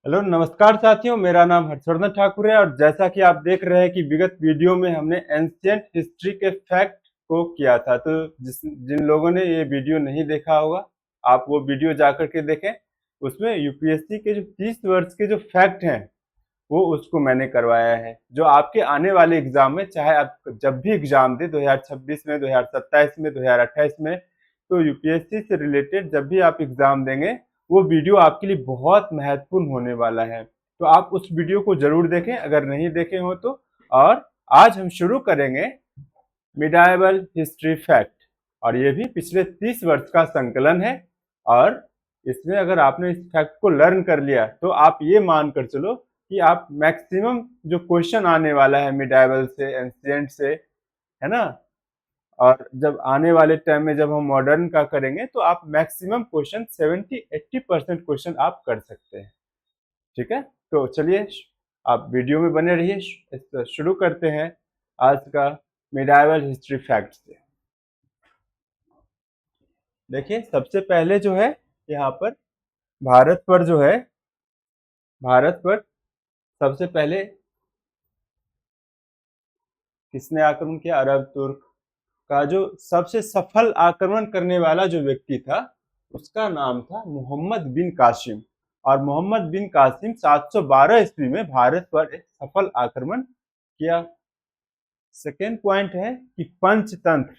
Hello नमस्कार साथियों, मेरा नाम हर्षवर्धन ठाकुर है। और जैसा कि आप देख रहे हैं कि विगत वीडियो में हमने एंशिएंट हिस्ट्री के फैक्ट को किया था, तो जिन लोगों ने ये वीडियो नहीं देखा होगा, आप वो वीडियो जाकर के देखें। उसमें यूपीएससी के जो 30 वर्ष के जो फैक्ट हैं वो उसको मैंने करवाया है, जो आपके आने वाले एग्जाम में, चाहे आप जब भी एग्जाम दे 2026 में, 2027 में, 2028 में, तो यूपीएससी से रिलेटेड जब भी आप एग्जाम देंगे वो वीडियो आपके लिए बहुत महत्वपूर्ण होने वाला है। तो आप उस वीडियो को जरूर देखें अगर नहीं देखे हो तो। और आज हम शुरू करेंगे मिडाइवल हिस्ट्री फैक्ट, और ये भी पिछले 30 वर्ष का संकलन है। और इसमें अगर आपने इस फैक्ट को लर्न कर लिया तो आप ये मान कर चलो कि आप मैक्सिमम जो क्वेश्चन आने वाला है मिडाइवल से, एंशिएंट से, है ना, और जब आने वाले टाइम में जब हम मॉडर्न का करेंगे तो आप मैक्सिमम क्वेश्चन 70-80% क्वेश्चन आप कर सकते हैं। ठीक है, तो चलिए आप वीडियो में बने रहिए। शुरू करते हैं आज का मिडाइवल हिस्ट्री फैक्ट से। देखिए, सबसे पहले जो है यहाँ पर भारत पर जो है, भारत पर सबसे पहले किसने आक्रमण किया? अरब तुर्क का जो सबसे सफल आक्रमण करने वाला जो व्यक्ति था उसका नाम था मोहम्मद बिन कासिम। और मोहम्मद बिन कासिम 712 ईस्वी में भारत पर एक सफल आक्रमण किया। सेकेंड पॉइंट है कि पंचतंत्र,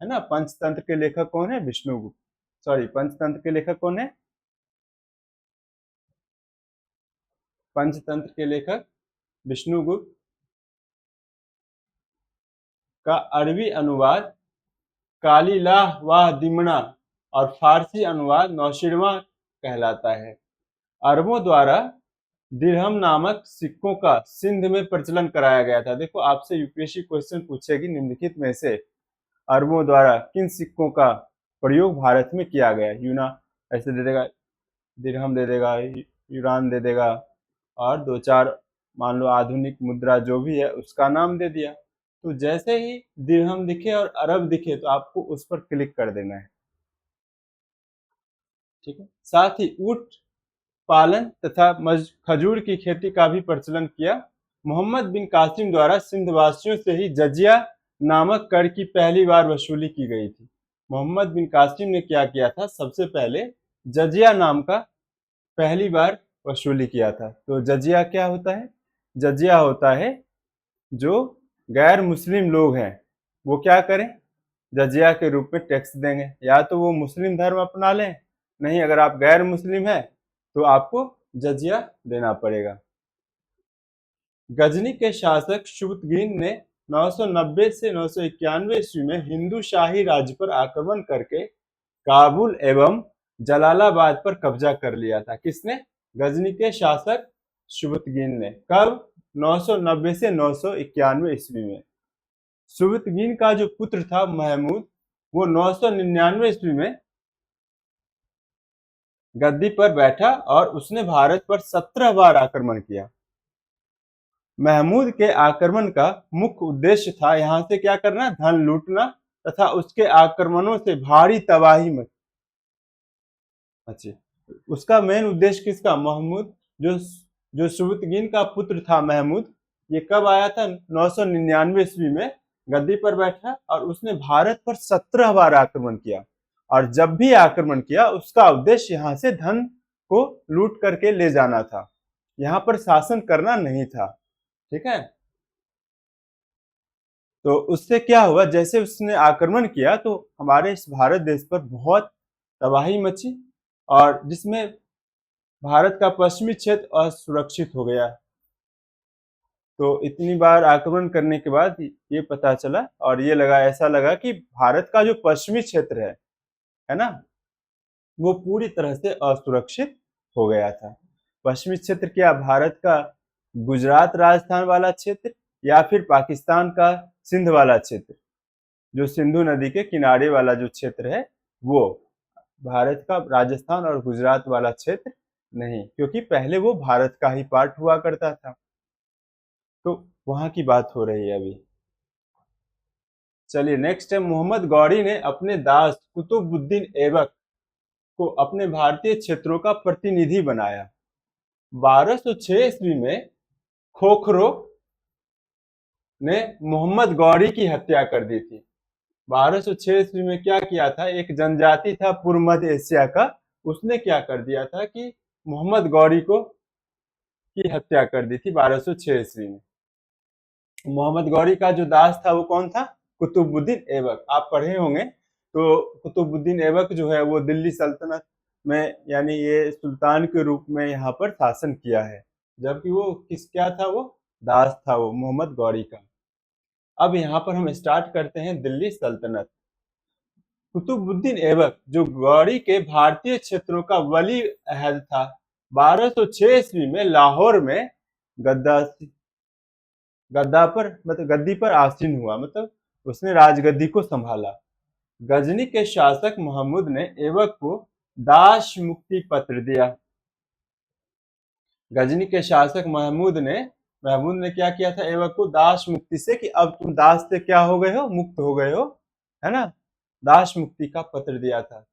है ना, पंचतंत्र के लेखक कौन है? विष्णुगुप्त। सॉरी, पंचतंत्र के लेखक कौन है? पंचतंत्र के लेखक विष्णुगुप्त का अरबी अनुवाद कालिलाह वाह दिमना और फारसी अनुवाद नौशिरवा कहलाता है। अरबों द्वारा दिरहम नामक सिक्कों का सिंध में प्रचलन कराया गया था। देखो, आपसे यूपीएससी क्वेश्चन पूछेगी निम्नलिखित में से अरबों द्वारा किन सिक्कों का प्रयोग भारत में किया गया? यूना ऐसे दे देगा, दिरहम दे देगा, यूरान दे देगा, और दो चार मान लो आधुनिक मुद्रा जो भी है उसका नाम दे दिया। तो जैसे ही दिरहम दिखे और अरब दिखे तो आपको उस पर क्लिक कर देना है। ठीक है, साथ ही ऊंट पालन तथा खजूर की खेती का भी प्रचलन किया। मोहम्मद बिन कासिम द्वारा सिंध वासियों से ही जजिया नामक कर की पहली बार वसूली की गई थी। मोहम्मद बिन कासिम ने क्या किया था? सबसे पहले जजिया नाम का पहली बार वसूली किया था। तो जजिया क्या होता है? जजिया होता है जो गैर मुस्लिम लोग हैं वो क्या करें? जजिया के रूप में टैक्स देंगे। या तो वो मुस्लिम धर्म अपना लें, नहीं अगर आप गैर मुस्लिम हैं तो आपको जजिया देना पड़ेगा। गजनी के शासक शुबुतगीन ने 990 से 991 ईस्वी में हिंदू शाही राज्य पर आक्रमण करके काबुल एवं जलालाबाद पर कब्जा कर लिया था। किसने? गजनी के शासक शुबुतगीन ने। कब? 990 से 991 ईस्वी में। शुबुतगीन का जो पुत्र था महमूद, वो 999 ईस्वी में गद्दी पर बैठा और उसने भारत पर 17 बार आक्रमण किया। महमूद के आक्रमण का मुख्य उद्देश्य था यहाँ से क्या करना? धन लूटना तथा उसके आक्रमणों से भारी तबाही मच। अच्छा, उसका मेन उद्देश्य किसका? महमूद, जो शुबुतगीन का पुत्र था महमूद, ये कब आया था? 999 ईस्वी में गद्दी पर बैठा और उसने भारत पर 17 बार आक्रमण किया। और जब भी आक्रमण किया उसका उद्देश्य यहाँ से धन को लूट करके ले जाना था, यहाँ पर शासन करना नहीं था। ठीक है, तो उससे क्या हुआ? जैसे उसने आक्रमण किया तो हमारे इस भारत देश पर बहुत तबाही मची, और जिसमें भारत का पश्चिमी क्षेत्र असुरक्षित हो गया। तो इतनी बार आक्रमण करने के बाद ये पता चला और ये लगा, ऐसा लगा कि भारत का जो पश्चिमी क्षेत्र है ना, वो पूरी तरह से असुरक्षित हो गया था। पश्चिमी क्षेत्र क्या? भारत का गुजरात राजस्थान वाला क्षेत्र या फिर पाकिस्तान का सिंध वाला क्षेत्र, जो सिंधु नदी के किनारे वाला जो क्षेत्र है वो। भारत का राजस्थान और गुजरात वाला क्षेत्र नहीं, क्योंकि पहले वो भारत का ही पार्ट हुआ करता था। तो वहां की बात हो रही है अभी। चलिए नेक्स्ट है, मोहम्मद गौरी ने अपने दास कुतुबुद्दीन ऐबक को अपने भारतीय क्षेत्रों का प्रतिनिधि बनाया। 1206 ईस्वी में खोखरो ने मोहम्मद गौरी की हत्या कर दी थी। 1206 ईस्वी में क्या किया था, एक जनजाति था पूर्व मध्य एशिया का, उसने क्या कर दिया था कि मोहम्मद गौरी को की हत्या कर दी थी 1206 ईस्वी में। मोहम्मद गौरी का जो दास था वो कौन था, कुतुबुद्दीन ऐबक। आप पढ़े होंगे। तो कुतुबुद्दीन ऐबक जो है वो दिल्ली सल्तनत में यानी ये सुल्तान के रूप में यहाँ पर शासन किया है, जबकि वो क्या था, वो दास था वो मोहम्मद गौरी का। अब यहाँ पर हम स्टार्ट करते हैं दिल्ली सल्तनत। कुतुबुद्दीन ऐबक जो गौरी के भारतीय क्षेत्रों का वली अहद था, 1206 ईस्वी में लाहौर में गद्दा गद्दा पर मतलब गद्दी पर आसीन हुआ, मतलब उसने राजगद्दी को संभाला। गजनी के शासक महमूद ने ऐबक को दास मुक्ति पत्र दिया। गजनी के शासक महमूद ने क्या किया था ऐबक को दास मुक्ति से, कि अब तुम दास से क्या हो गए हो, मुक्त हो गए हो, है ना, दास मुक्ति का पत्र दिया था।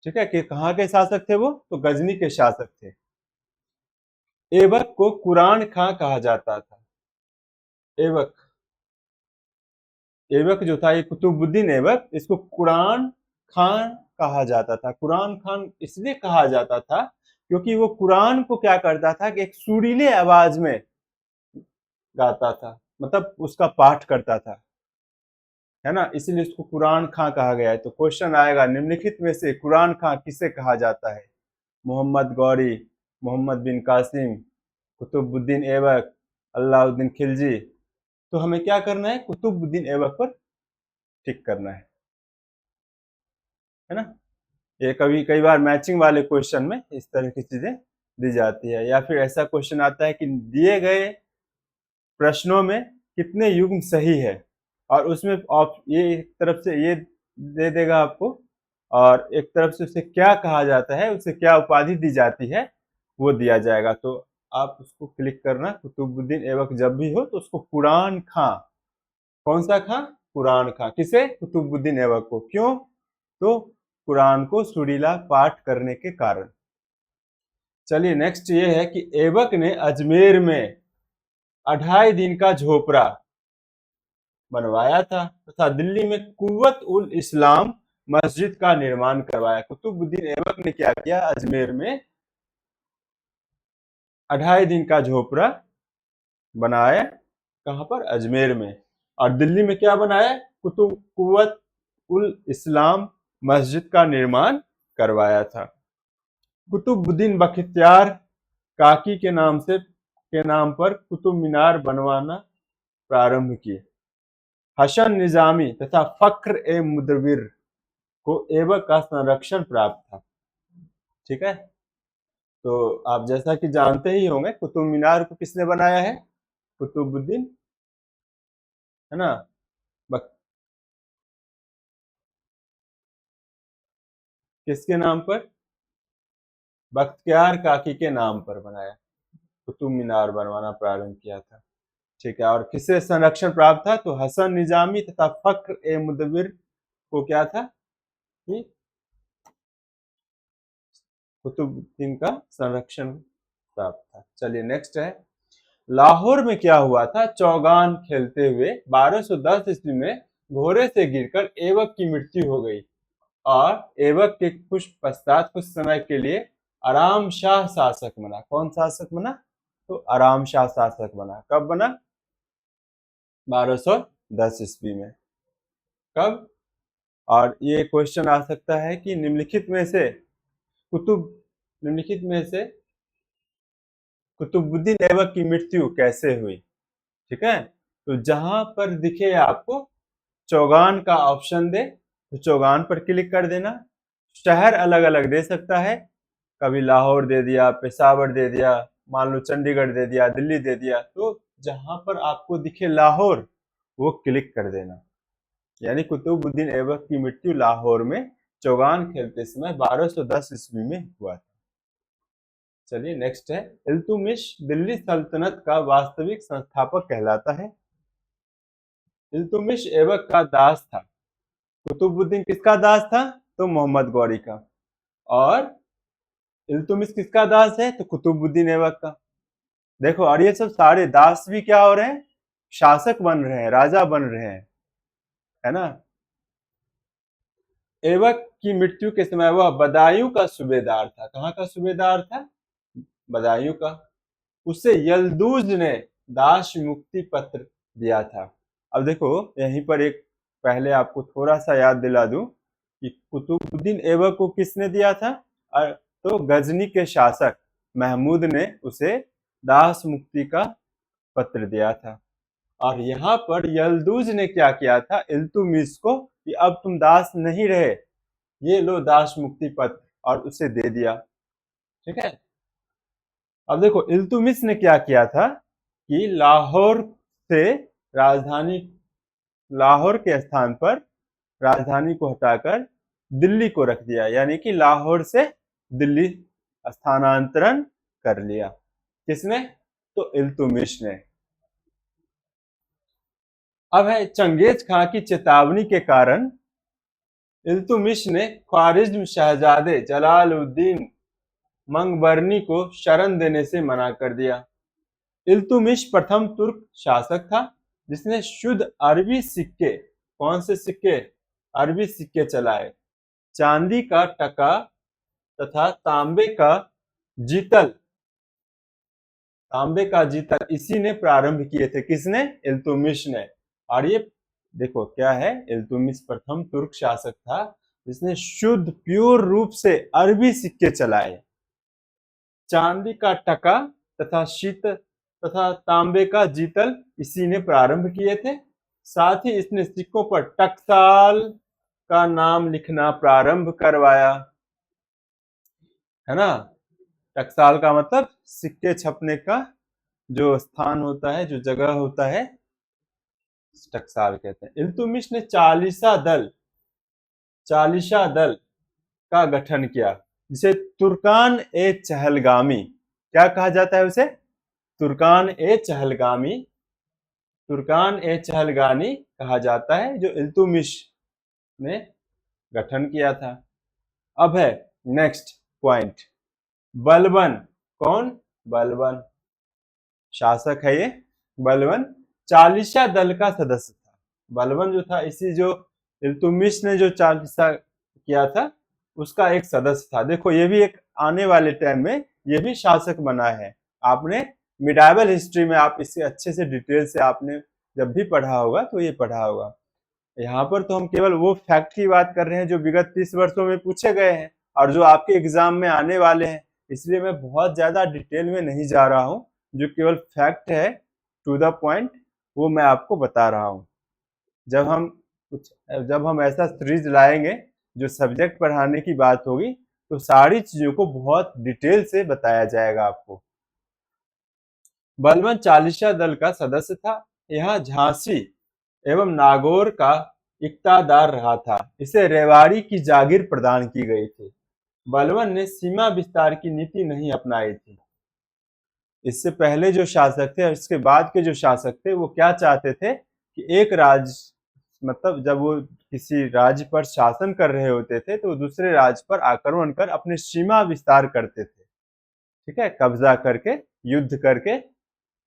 ठीक है, कि कहाँ के शासक थे वो, तो गजनी के शासक थे। ऐबक को कुरान खां कहा जाता था। ऐबक ऐबक जो था, ये कुतुबुद्दीन ऐबक, इसको कुरान खान कहा जाता था। कुरान खान इसलिए कहा जाता था क्योंकि वो कुरान को क्या करता था कि एक सुरीले आवाज में गाता था, मतलब उसका पाठ करता था, है ना, इसीलिए इसको कुरान खां कहा गया है। तो क्वेश्चन आएगा, निम्नलिखित में से कुरान खां किसे कहा जाता है? मोहम्मद गौरी, मोहम्मद बिन कासिम, कुतुबुद्दीन ऐबक, अलाउद्दीन खिलजी। तो हमें क्या करना है, कुतुबुद्दीन ऐबक पर टिक करना है ना। ये कभी कई बार मैचिंग वाले क्वेश्चन में इस तरह की चीजें दी जाती है, या फिर ऐसा क्वेश्चन आता है कि दिए गए प्रश्नों में कितने युग्म सही है, और उसमें ये एक तरफ से ये दे देगा आपको, और एक तरफ से उसे क्या कहा जाता है, उसे क्या उपाधि दी जाती है, वो दिया जाएगा। तो आप उसको क्लिक करना, कुतुबुद्दीन ऐबक जब भी हो तो उसको कुरान खां, कौन सा खां, कुरान खां। किसे, कुतुबुद्दीन ऐबक को। क्यों, तो कुरान को सुरीला पाठ करने के कारण। चलिए नेक्स्ट ये है कि ऐबक ने अजमेर में 2.5 दिन का झोपड़ा बनवाया था तथा दिल्ली में कुव्वत उल इस्लाम मस्जिद का निर्माण करवाया। कुतुबुद्दीन ऐबक ने क्या किया, अजमेर में 2.5 दिन का झोपड़ा बनाया, कहां पर, अजमेर में। और दिल्ली में क्या बनाया, कुव्वत उल इस्लाम मस्जिद का निर्माण करवाया था। कुतुबुद्दीन बख्तियार काकी के नाम पर कुतुब मीनार बनवाना प्रारंभ किए। हसन निजामी तथा फख्र ए मुदव्विर को ऐबक का संरक्षण प्राप्त था। ठीक है, तो आप जैसा कि जानते ही होंगे, कुतुब मीनार को किसने बनाया है, कुतुबुद्दीन, है ना, बक, किसके नाम पर, बख्तियार काकी के नाम पर बनाया, कुतुब मीनार बनवाना प्रारंभ किया था। ठीक है, और किससे संरक्षण प्राप्त था, तो हसन निजामी तथा फख्र ए मुदव्विर को क्या था कि कुतुबुद्दीन का संरक्षण प्राप्त था। चलिए नेक्स्ट है, लाहौर में क्या हुआ था, चौगान खेलते हुए 1210 ईस्वी में घोड़े से गिरकर ऐबक की मृत्यु हो गई, और ऐबक के कुछ पश्चात कुछ समय के लिए आराम शाह शासक बना। कौन शासक बना, तो आराम शाह शासक बना। कब बना, 1210 ईस्वी में। कब, और ये क्वेश्चन आ सकता है कि कुतुब निम्नलिखित में से कुतुबुद्दीन ऐबक की मृत्यु कैसे हुई। ठीक है, तो जहां पर दिखे आपको चौगान का ऑप्शन दे तो चौगान पर क्लिक कर देना। शहर अलग अलग दे सकता है, कभी लाहौर दे दिया, पेशावर दे दिया, मान लो चंडीगढ़ दे दिया, दिल्ली दे दिया, तो जहां पर आपको दिखे लाहौर वो क्लिक कर देना। यानी कुतुबुद्दीन ऐबक की मृत्यु लाहौर में चौगान खेलते समय 1210 ईस्वी में हुआ था। चलिए नेक्स्ट है, इल्तुमिश दिल्ली सल्तनत का वास्तविक संस्थापक कहलाता है। इल्तुमिश ऐबक का दास था। कुतुबुद्दीन किसका दास था, तो मोहम्मद गौरी का। और इल्तुतमिश किसका दास है? तो कुतुबुद्दीन ऐबक का। देखो, और ये सब सारे दास भी क्या हो रहे हैं? शासक बन रहे हैं, राजा बन रहे हैं, है ना। ऐबक की मृत्यु के समय वह बदायूं का सूबेदार था। कहाँ का सूबेदार था? बदायूं का। उसे यल्दूज ने दास मुक्ति पत्र दिया था। अब देखो, यहीं पर एक पहले आपको थोड़ा सा याद दिला दूं कि कुतुबुद्दीन ऐबक को किसने दिया था? तो गजनी के शासक महमूद ने उसे दास मुक्ति का पत्र दिया था। और यहाँ पर यल्दूज ने क्या किया था? इल्तुतमिश को कि अब तुम दास नहीं रहे, ये लो दास मुक्ति पत्र, और उसे दे दिया। ठीक है। अब देखो, इल्तुतमिश ने क्या किया था कि लाहौर से राजधानी, लाहौर के स्थान पर राजधानी को हटाकर दिल्ली को रख दिया, यानी कि लाहौर से दिल्ली स्थानांतरण कर लिया। किसने? तो इल्तुतमिश ने। अब है चंगेज खां की चेतावनी के कारण इल्तुतमिश ने ख्वारिज्म शहजादे जलालुद्दीन मंगबरनी को शरण देने से मना कर दिया। इल्तुतमिश प्रथम तुर्क शासक था जिसने शुद्ध अरबी सिक्के, कौन से सिक्के? अरबी सिक्के चलाए। चांदी का टका तथा तांबे का जीतल, तांबे का जीतल इसी ने प्रारंभ किए थे। किसने? इल्तुतमिश ने। और ये देखो क्या है, इल्तुतमिश प्रथम तुर्क शासक था जिसने शुद्ध प्योर रूप से अरबी सिक्के चलाए। चांदी का टका तथा तथा तांबे का जीतल इसी ने प्रारंभ किए थे। साथ ही इसने सिक्कों पर टकसाल का नाम लिखना प्रारंभ करवाया, है ना। टकसाल का मतलब सिक्के छपने का जो स्थान होता है, जो जगह होता है, टकसाल कहते हैं। इल्तुतमिश ने चालीसा दल का गठन किया जिसे तुर्कान ए चहलगामी, क्या कहा जाता है उसे? तुर्कान ए चहलगामी, तुर्कान ए चहलगानी कहा जाता है, जो इल्तुतमिश ने गठन किया था। अब है नेक्स्ट पॉइंट, बलबन। कौन? बलबन शासक है ये। बलबन चालीसा दल का सदस्य था। बलबन जो था, इसी जो इल्तुतमिश ने जो चालीसा किया था उसका एक सदस्य था। देखो, ये भी एक आने वाले टाइम में ये भी शासक बना है। आपने मिडाइवल हिस्ट्री में आप इसे अच्छे से डिटेल से आपने जब भी पढ़ा होगा तो ये पढ़ा होगा। यहाँ पर तो हम केवल वो फैक्ट की बात कर रहे हैं जो विगत 30 वर्षों में पूछे गए हैं और जो आपके एग्जाम में आने वाले हैं, इसलिए मैं बहुत ज्यादा डिटेल में नहीं जा रहा हूँ। जो केवल फैक्ट है, टू द पॉइंट, वो मैं आपको बता रहा हूँ। जब हम ऐसा सीरीज लाएंगे जो सब्जेक्ट पढ़ाने की बात होगी तो सारी चीजों को बहुत डिटेल से बताया जाएगा आपको। बलबन चालीसा दल का सदस्य था। यह झांसी एवं नागौर का इक्तादार रहा था। इसे रेवाड़ी की जागीर प्रदान की गई थी। बलबन ने सीमा विस्तार की नीति नहीं अपनाई थी। इससे पहले जो शासक थे और इसके बाद के जो शासक थे वो क्या चाहते थे कि एक राज्य, मतलब जब वो किसी राज्य पर शासन कर रहे होते थे तो दूसरे राज्य पर आक्रमण कर अपनी सीमा विस्तार करते थे। ठीक है, कब्जा करके, युद्ध करके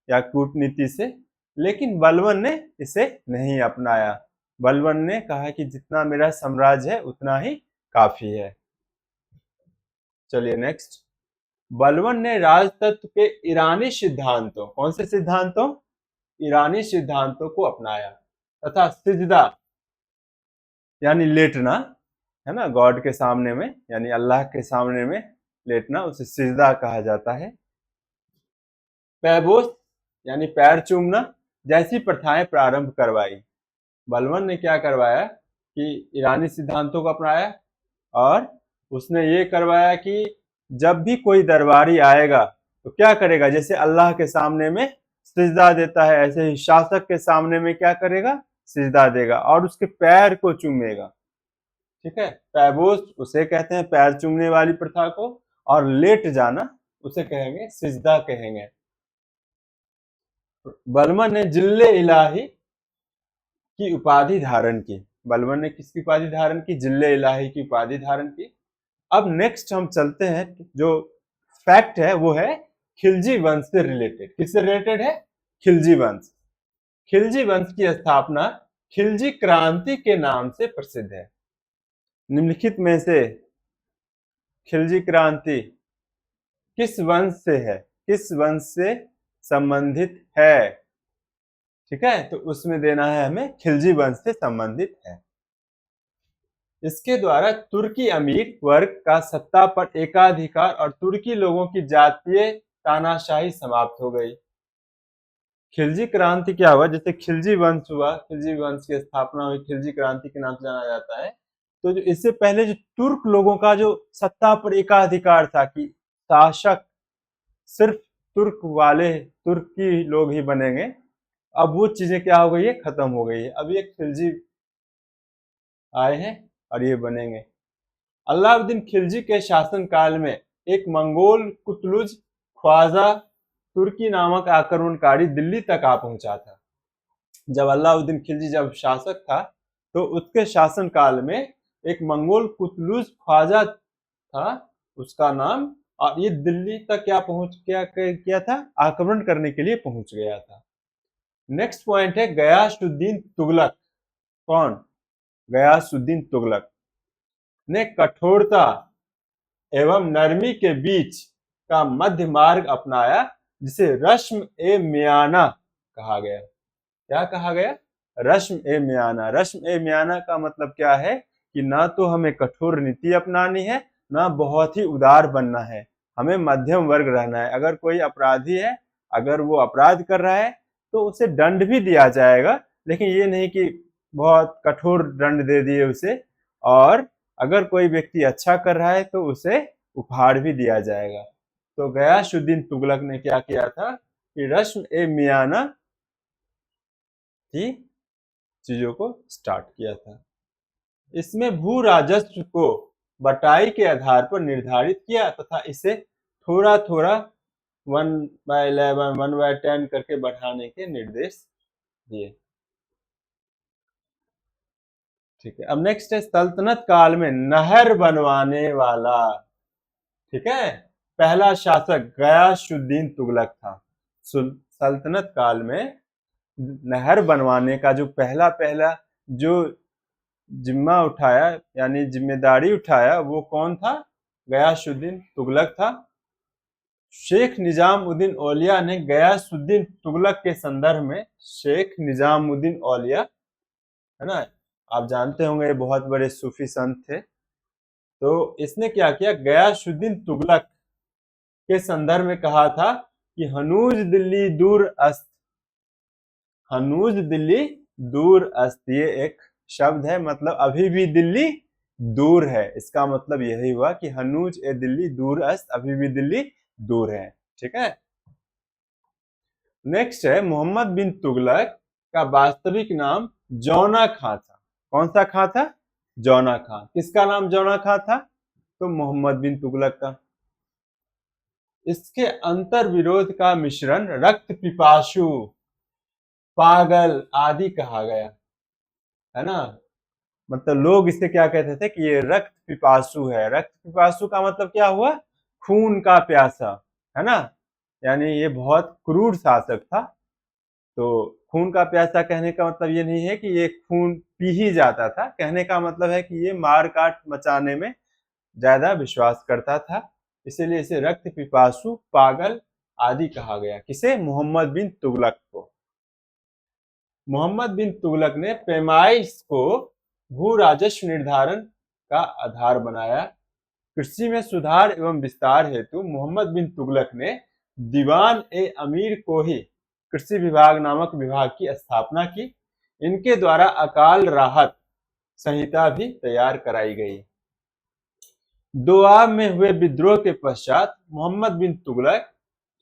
या कूटनीति से। लेकिन बलबन ने इसे नहीं अपनाया। बलबन ने कहा कि जितना मेरा साम्राज्य है उतना ही काफी है। चलिए नेक्स्ट, बलबन ने राजतत्व के ईरानी सिद्धांतों, कौन से सिद्धांतों? ईरानी सिद्धांतों को अपनाया तथा सिजदा यानी लेटना, है ना, गॉड के सामने में यानी अल्लाह के सामने में लेटना, उसे सिजदा कहा जाता है। पैबोस यानी पैर चूमना जैसी प्रथाएं प्रारंभ करवाई। बलबन ने क्या करवाया कि ईरानी सिद्धांतों को अपनाया और उसने ये करवाया कि जब भी कोई दरबारी आएगा तो क्या करेगा? जैसे अल्लाह के सामने में सिजदा देता है, ऐसे ही शासक के सामने में क्या करेगा? सिजदा देगा और उसके पैर को चूमेगा। ठीक है, पैबोस उसे कहते हैं, पैर चूमने वाली प्रथा को, और लेट जाना उसे कहेंगे सिजदा कहेंगे। बलबन ने जिल्ले इलाही की उपाधि धारण की। बलबन ने किसकी उपाधि धारण की? जिल्ले इलाही की उपाधि धारण की। अब नेक्स्ट हम चलते हैं, जो फैक्ट है वो है खिलजी वंश से रिलेटेड। किससे रिलेटेड है? खिलजी वंश। खिलजी वंश की स्थापना खिलजी क्रांति के नाम से प्रसिद्ध है। निम्नलिखित में से खिलजी क्रांति किस वंश से है, किस वंश से संबंधित है? ठीक है, तो उसमें देना है हमें खिलजी वंश से संबंधित है। इसके द्वारा तुर्की अमीर वर्ग का सत्ता पर एकाधिकार और तुर्की लोगों की जातीय तानाशाही समाप्त हो गई। खिलजी क्रांति क्या हुआ? जैसे खिलजी वंश हुआ, खिलजी वंश की स्थापना हुई, खिलजी क्रांति के नाम से जाना जाता है। तो जो इससे पहले जो तुर्क लोगों का जो सत्ता पर एकाधिकार था कि शासक सिर्फ तुर्क वाले, तुर्की लोग ही बनेंगे, अब वो चीजें क्या हो गई है? खत्म हो गई है। अब ये खिलजी आए हैं और ये बनेंगे। अलाउद्दीन खिलजी के शासनकाल में एक मंगोल कुतलुज ख्वाजा तुर्की नामक आक्रमणकारी दिल्ली तक आ पहुंचा था। जब अलाउद्दीन खिलजी जब शासक था तो उसके शासनकाल में एक मंगोल कुतलुज ख्वाजा था, उसका नाम, और ये दिल्ली तक क्या किया था? आक्रमण करने के लिए पहुंच गया था। नेक्स्ट पॉइंट है गयासुद्दीन तुगलक। कौन? गयासुद्दीन तुगलक ने कठोरता एवं नरमी के बीच का मध्य मार्ग अपनाया, जिसे रस्म ए मियाना कहा गया। क्या कहा गया? रस्म ए मियाना। रस्म ए मियाना का मतलब क्या है कि ना तो हमें कठोर नीति अपनानी है, ना बहुत ही उदार बनना है, हमें मध्यम वर्ग रहना है। अगर कोई अपराधी है, अगर वो अपराध कर रहा है तो उसे दंड भी दिया जाएगा, लेकिन ये नहीं कि बहुत कठोर दंड दे दिए उसे, और अगर कोई व्यक्ति अच्छा कर रहा है तो उसे उपहार भी दिया जाएगा। तो गयासुद्दीन तुगलक ने क्या किया था कि रस्म ए मियाना की चीजों को स्टार्ट किया था। इसमें भू राजस्व को बटाई के आधार पर निर्धारित किया तथा इसे थोड़ा थोड़ा 1/11, 1/10 करके बढ़ाने के निर्देश दिए। ठीक है, अब नेक्स्ट है सल्तनत काल में नहर बनवाने वाला। ठीक है, पहला शासक गयासुद्दीन तुगलक था। सल्तनत काल में नहर बनवाने का जो पहला जो जिम्मा उठाया, यानी जिम्मेदारी उठाया, वो कौन था? गयासुद्दीन तुगलक था। शेख निजामुद्दीन औलिया ने गयासुद्दीन तुगलक के संदर्भ में, शेख निजामुद्दीन औलिया है ना, आप जानते होंगे, ये बहुत बड़े सूफी संत थे। तो इसने क्या किया? गयासुद्दीन तुगलक के संदर्भ में कहा था कि हनूज दिल्ली दूर अस्त। हनूज दिल्ली दूर अस्त, ये एक शब्द है, मतलब अभी भी दिल्ली दूर है। इसका मतलब यही हुआ कि हनूज ए दिल्ली दूर अस्त, अभी भी दिल्ली दूर है। ठीक है, नेक्स्ट है मोहम्मद बिन तुगलक का वास्तविक नाम जौना खां था। कौन सा खां था? जौना खां। किसका नाम जौना खां था? तो मोहम्मद बिन तुगलक का। इसके अंतर विरोध का मिश्रण रक्त पिपासु, पागल आदि कहा गया, है ना। मतलब लोग इसे क्या कहते थे कि ये रक्त पिपासु है। रक्त पिपासु का मतलब क्या हुआ? खून का प्यासा, है ना। यानी ये बहुत क्रूर शासक था। तो खून का प्यासा कहने का मतलब ये नहीं है कि ये खून पी ही जाता था, कहने का मतलब है कि ये मार काट मचाने में ज्यादा विश्वास करता था, इसीलिए इसे रक्त पिपासु, पागल आदि कहा गया। किसे? मोहम्मद बिन तुगलक को। मोहम्मद बिन तुगलक ने पैमाइश को भू राजस्व निर्धारण का आधार बनाया। कृषि में सुधार एवं विस्तार हेतु मोहम्मद बिन तुगलक ने दीवान ए अमीर को ही कृषि विभाग नामक विभाग की स्थापना की। इनके द्वारा अकाल राहत संहिता भी तैयार कराई गई। दोआब में हुए विद्रोह के पश्चात मोहम्मद बिन तुगलक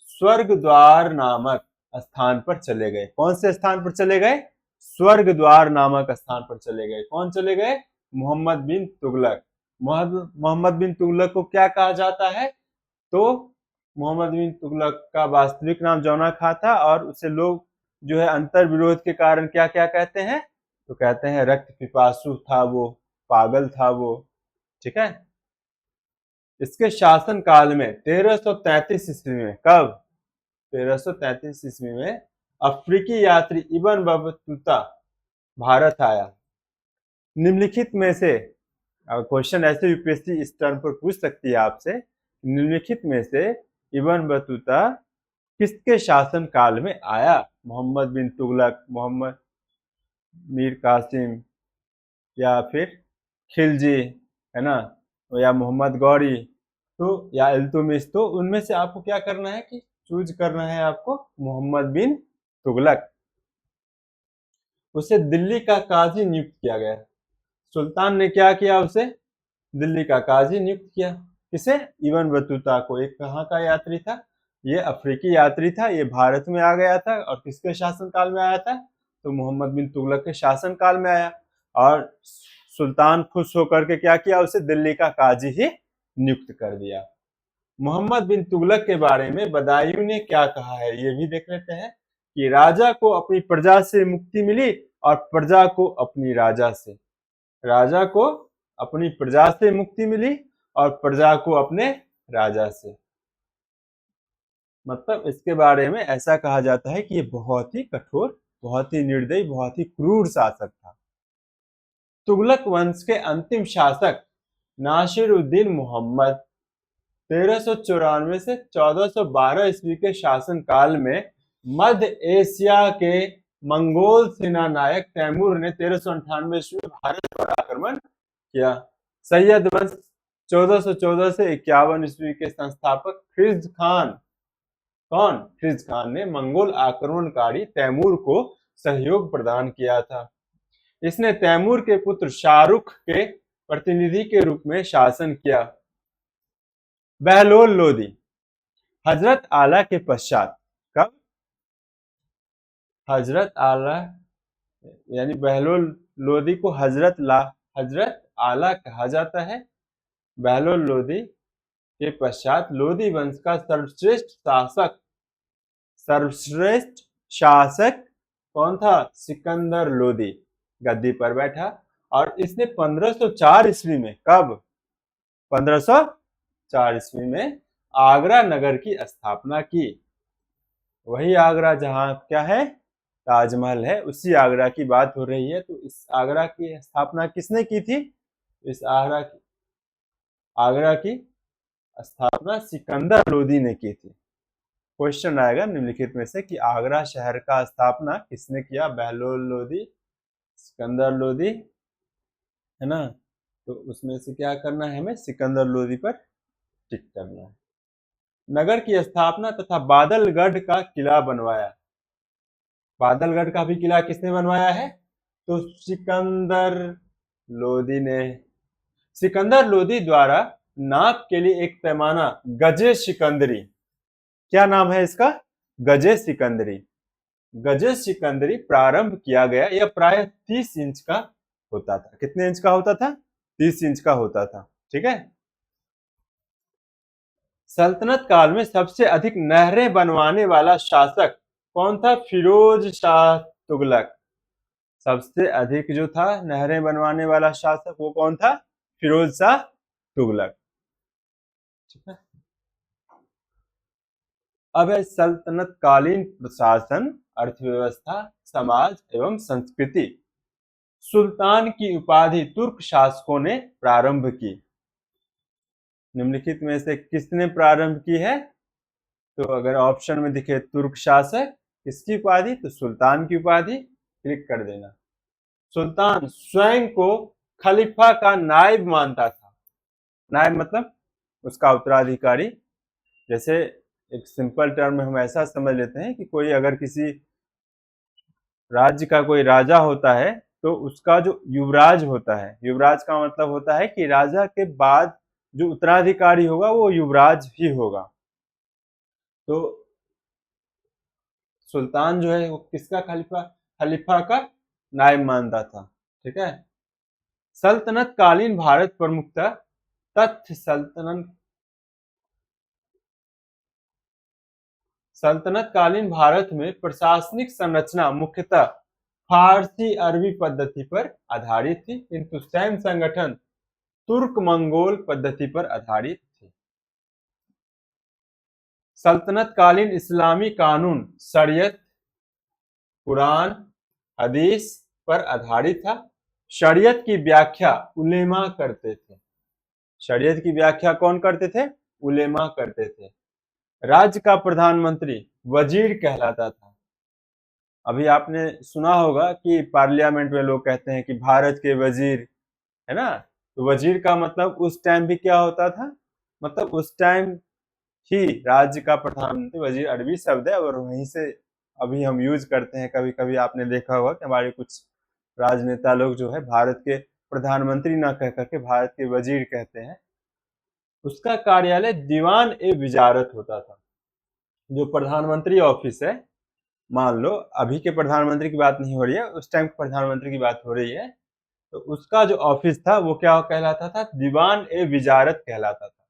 स्वर्ग द्वार नामक स्थान पर चले गए। कौन से स्थान पर चले गए? स्वर्ग द्वार नामक स्थान पर चले गए। कौन चले गए? मोहम्मद बिन तुगलक। मोहम्मद बिन तुगलक को क्या कहा जाता है? तो मोहम्मद बिन तुगलक का वास्तविक नाम जौना खां था, और उसे लोग जो है अंतर विरोध के कारण क्या क्या कहते हैं? तो कहते हैं रक्त पिपासु था वो, पागल था वो। ठीक है, इसके शासन काल में 1333 ईस्वी में, कब? 1333 ईस्वी में अफ्रीकी यात्री इब्न बतूता भारत आया। निम्नलिखित में से, क्वेश्चन ऐसे यूपीएससी इस टर्म पर पूछ सकती है आपसे, निम्नलिखित में से इब्न बतूता किसके शासन काल में आया? मोहम्मद बिन तुगलक, मोहम्मद मीर कासिम, या फिर खिलजी, है ना, या मोहम्मद गौरी, तो या इल्तुतमिश। तो उनमें से आपको क्या करना है कि चूज करना है आपको मोहम्मद बिन तुगलक। उसे दिल्ली का काजी नियुक्त किया गया। सुल्तान ने क्या किया? उसे दिल्ली का काजी नियुक्त किया। किसे? इब्न बतूता को। एक कहाँ का यात्री था? ये अफ्रीकी यात्री था, ये भारत में आ गया था और किसके शासनकाल में आया था? तो मोहम्मद बिन तुगलक के शासनकाल में आया। और सुल्तान खुश होकर के क्या किया? उसे दिल्ली का काजी ही नियुक्त कर दिया। मोहम्मद बिन तुगलक के बारे में बदायूं ने क्या कहा है, ये भी देख लेते हैं कि राजा को अपनी प्रजा से मुक्ति मिली और प्रजा को अपनी राजा से। राजा को अपनी प्रजा से मुक्ति मिली और प्रजा को अपने राजा से। मतलब इसके बारे में ऐसा कहा जाता है कि ये बहुत ही कठोर, बहुत ही निर्दयी, बहुत ही क्रूर शासक था। तुगलक वंश के अंतिम शासक नासिरुद्दीन मोहम्मद 1394 से 1412 ईस्वी के शासनकाल में मध्य एशिया के मंगोल सेनानायक तैमूर ने 1398 ईस्वी में भारत पर आक्रमण किया। सैयद वंश 1414 से 51 ईस्वी के संस्थापक खिल्ज खान, कौन? खिल्ज खान ने मंगोल आक्रमणकारी तैमूर को सहयोग प्रदान किया था। इसने तैमूर के पुत्र शाहरुख के प्रतिनिधि के रूप में शासन किया। बहलोल लोदी हजरत आला के पश्चात, कब? हजरत आला, यानी बहलोल लोदी को हजरत आला कहा जाता है। बहलोल लोदी के पश्चात लोदी वंश का सर्वश्रेष्ठ शासक कौन था? सिकंदर लोदी गद्दी पर बैठा और इसने 1504 ईस्वी में, कब? 1504 ईस्वी में आगरा नगर की स्थापना की। वही आगरा जहां क्या है? ताजमहल है, उसी आगरा की बात हो रही है। तो इस आगरा की स्थापना किसने की थी? इस आगरा की स्थापना सिकंदर लोदी ने की थी। क्वेश्चन आएगा निम्नलिखित में से कि आगरा शहर का स्थापना किसने किया? बहलोल लोदी, सिकंदर लोदी, है ना। तो उसमें से क्या करना है हमें? सिकंदर लोदी पर टिक करना है। नगर की स्थापना तथा बादलगढ़ का किला बनवाया। बादलगढ़ का भी किला किसने बनवाया है? तो सिकंदर लोदी ने। सिकंदर लोदी द्वारा नाप के लिए एक पैमाना गजे सिकंदरी, क्या नाम है इसका? गजे सिकंदरी। गजे सिकंदरी प्रारंभ किया गया। यह प्राय 30 इंच का होता था। कितने इंच का होता था? 30 इंच का होता था। ठीक है। सल्तनत काल में सबसे अधिक नहरें बनवाने वाला शासक कौन था? फिरोज शाह तुगलक। सबसे अधिक जो था नहरें बनवाने वाला शासक वो कौन था? फिरोज शाह तुगलक। ठीक है। अब है सल्तनत कालीन प्रशासन, अर्थव्यवस्था, समाज एवं संस्कृति। सुल्तान की उपाधि तुर्क शासकों ने प्रारंभ की। निम्नलिखित में से किसने प्रारंभ की है? तो अगर ऑप्शन में दिखे तुर्क शासक, किसकी उपाधि? तो सुल्तान की उपाधि। क्लिक कर देना। सुल्तान स्वयं को खलीफा का नायब मानता था। नायब मतलब उसका उत्तराधिकारी। जैसे एक सिंपल टर्म में हम ऐसा समझ लेते हैं कि कोई अगर किसी राज्य का कोई राजा होता है तो उसका जो युवराज होता है, युवराज का मतलब होता है कि राजा के बाद जो उत्तराधिकारी होगा वो युवराज ही होगा। तो सुल्तान जो है वो किसका खलीफा का नायब मानता था। ठीक है। सल्तनत कालीन भारत प्रमुखता तथ्य सल्तनत कालीन भारत में प्रशासनिक संरचना मुख्यतः फारसी अरबी पद्धति पर आधारित थी, किंतु सैन्य संगठन तुर्क मंगोल पद्धति पर आधारित थी। सल्तनत कालीन इस्लामी कानून शरीयत, कुरान, हदीस पर आधारित था। शरीयत की व्याख्या उलेमा करते थे। शरीयत की व्याख्या कौन करते थे? उलेमा करते थे। राज्य का प्रधानमंत्री वजीर कहलाता था। अभी आपने सुना होगा कि पार्लियामेंट में लोग कहते हैं कि भारत के वजीर, है ना? तो वजीर का मतलब उस टाइम भी क्या होता था? मतलब उस टाइम ही राज्य का प्रधानमंत्री, वजीर अरबी शब्द है और वहीं से अभी हम यूज करते हैं। कभी कभी आपने देखा होगा कि हमारे कुछ राजनेता लोग जो है भारत के प्रधानमंत्री ना कह करके भारत के वजीर कहते हैं। उसका कार्यालय दीवान ए विजारत होता था। जो प्रधानमंत्री ऑफिस है, मान लो अभी के प्रधानमंत्री की बात नहीं हो रही है, उस टाइम के प्रधानमंत्री की बात हो रही है, तो उसका जो ऑफिस था वो क्या कहलाता था? दीवान ए विजारत कहलाता था।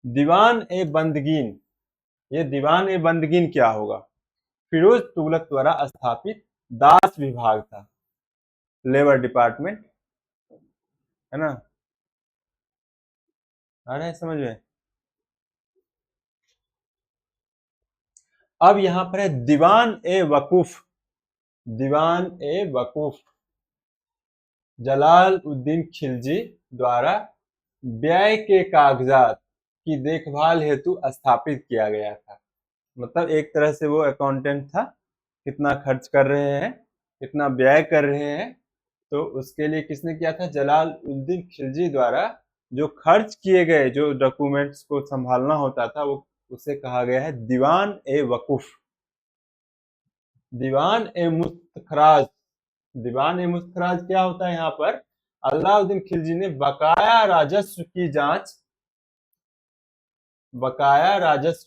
दीवान ए बंदगीन, ये दीवान ए बंदगीन क्या होगा? फिरोज तुगलक द्वारा स्थापित दास विभाग था, लेबर डिपार्टमेंट, है ना? आ रहा है समझ में? अब यहां पर है दीवान ए वकूफ। दीवान ए वकूफ जलाल उद्दीन खिलजी द्वारा व्यय के कागजात की देखभाल हेतु स्थापित किया गया था। मतलब एक तरह से वो अकाउंटेंट था, कितना खर्च कर रहे हैं, कितना व्यय कर रहे हैं, तो उसके लिए किसने किया था? जलाल उद्दीन खिलजी द्वारा जो खर्च किए गए जो डॉक्यूमेंट्स को संभालना होता था, वो उसे कहा गया है दीवान ए वकूफ। दीवान ए मुस्तखराज, दीवान ए मुस्तखराज क्या होता है? यहाँ पर अलाउद्दीन खिलजी ने बकाया राजस्व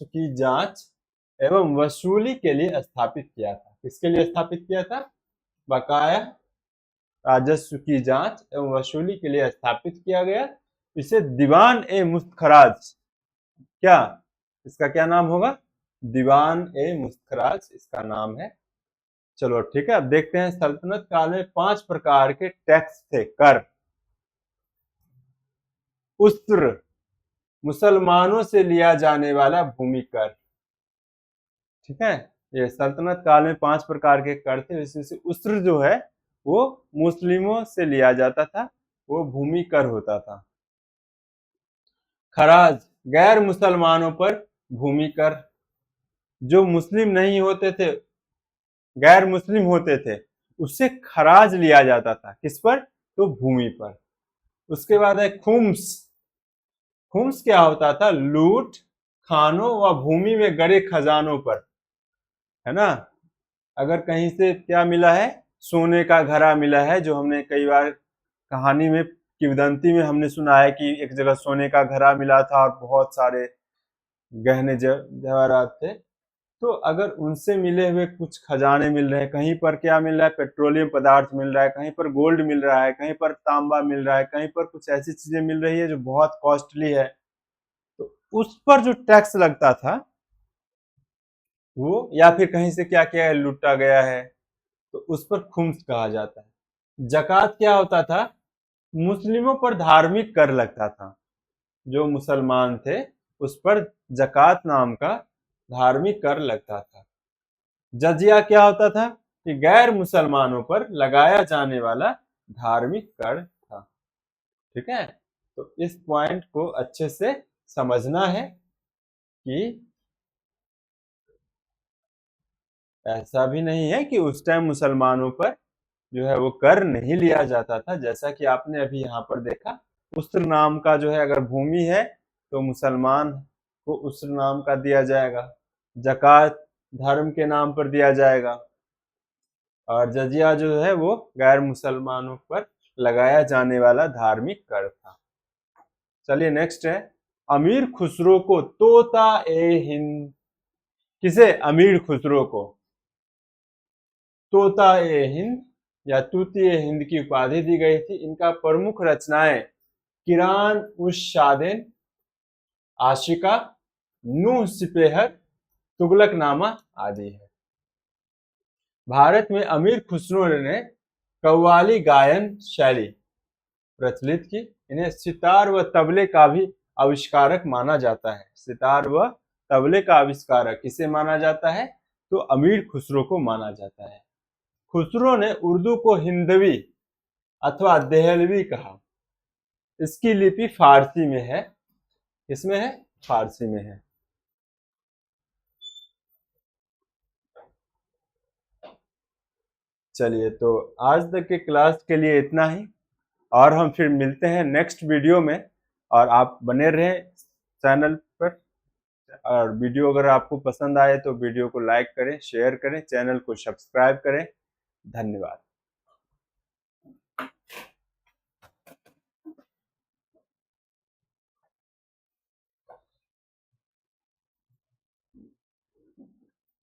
की जांच एवं वसूली के लिए स्थापित किया था। किसके लिए स्थापित किया था? बकाया राजस्व की जांच एवं वसूली के लिए स्थापित किया गया। इसे दीवान ए मुस्तखराज, क्या इसका क्या नाम होगा? दीवान ए मुस्तखराज इसका नाम है। चलो ठीक है, अब देखते हैं सल्तनत काल में 5 प्रकार के टैक्स थे। कर, उस्र, मुसलमानों से लिया जाने वाला भूमि कर। ठीक है, ये सल्तनत काल में 5 प्रकार के कर थे। इसमें से उस्र जो है वो मुस्लिमों से लिया जाता था, वो भूमि कर होता था। खराज, गैर मुसलमानों पर भूमि कर। जो मुस्लिम नहीं होते थे, गैर मुस्लिम होते थे, उससे खराज लिया जाता था। किस पर? तो भूमि पर। उसके बाद है खुम्स। खुम्स क्या होता था? लूट खानों व भूमि में गड़े खजानों पर, है ना? अगर कहीं से क्या मिला है? सोने का घड़ा मिला है, जो हमने कई बार कहानी में, किंवदंती में हमने सुना है कि एक जगह सोने का घड़ा मिला था और बहुत सारे गहने जवाहरात थे। तो अगर उनसे मिले हुए कुछ खजाने मिल रहे हैं, कहीं पर क्या मिल रहा है? पेट्रोलियम पदार्थ मिल रहा है, कहीं पर गोल्ड मिल रहा है, कहीं पर तांबा मिल रहा है, कहीं पर कुछ ऐसी चीजें मिल रही है जो बहुत कॉस्टली है, तो उस पर जो टैक्स लगता था वो, या फिर कहीं से क्या किया है, लूटा गया है, तो उस पर खुम्स कहा जाता है। जकात क्या होता था? मुस्लिमों पर धार्मिक कर लगता था। जो मुसलमान थे उस पर जकात नाम का धार्मिक कर लगता था। जजिया क्या होता था? कि गैर मुसलमानों पर लगाया जाने वाला धार्मिक कर था। ठीक है, तो इस पॉइंट को अच्छे से समझना है कि ऐसा भी नहीं है कि उस टाइम मुसलमानों पर जो है वो कर नहीं लिया जाता था। जैसा कि आपने अभी यहाँ पर देखा, उस्र नाम का जो है, अगर भूमि है तो मुसलमान को उस्र नाम का दिया जाएगा, जकात धर्म के नाम पर दिया जाएगा, और जजिया जो है वो गैर मुसलमानों पर लगाया जाने वाला धार्मिक कर था। चलिए नेक्स्ट है, अमीर खुसरो को तोता ए हिंद। किसे? अमीर खुसरो को तोता ए हिंद या तूती ए हिंद की उपाधि दी गई थी। इनका प्रमुख रचनाएं किरान उश शादेन, आशिका, नूह सिपेहर, तुगलकनामा आदि है। भारत में अमीर खुसरो ने कव्वाली गायन शैली प्रचलित की। इन्हें सितार व तबले का भी आविष्कारक माना जाता है। सितार व तबले का आविष्कारक किसे माना जाता है? तो अमीर खुसरो को माना जाता है। खुसरो ने उर्दू को हिंदवी अथवा देहलवी कहा। इसकी लिपि फारसी में है। किसमें है? फारसी में है। चलिए, तो आज तक के क्लास के लिए इतना ही, और हम फिर मिलते हैं नेक्स्ट वीडियो में। और आप बने रहें चैनल पर, और वीडियो अगर आपको पसंद आए तो वीडियो को लाइक करें, शेयर करें, चैनल को सब्सक्राइब करें। धन्यवाद।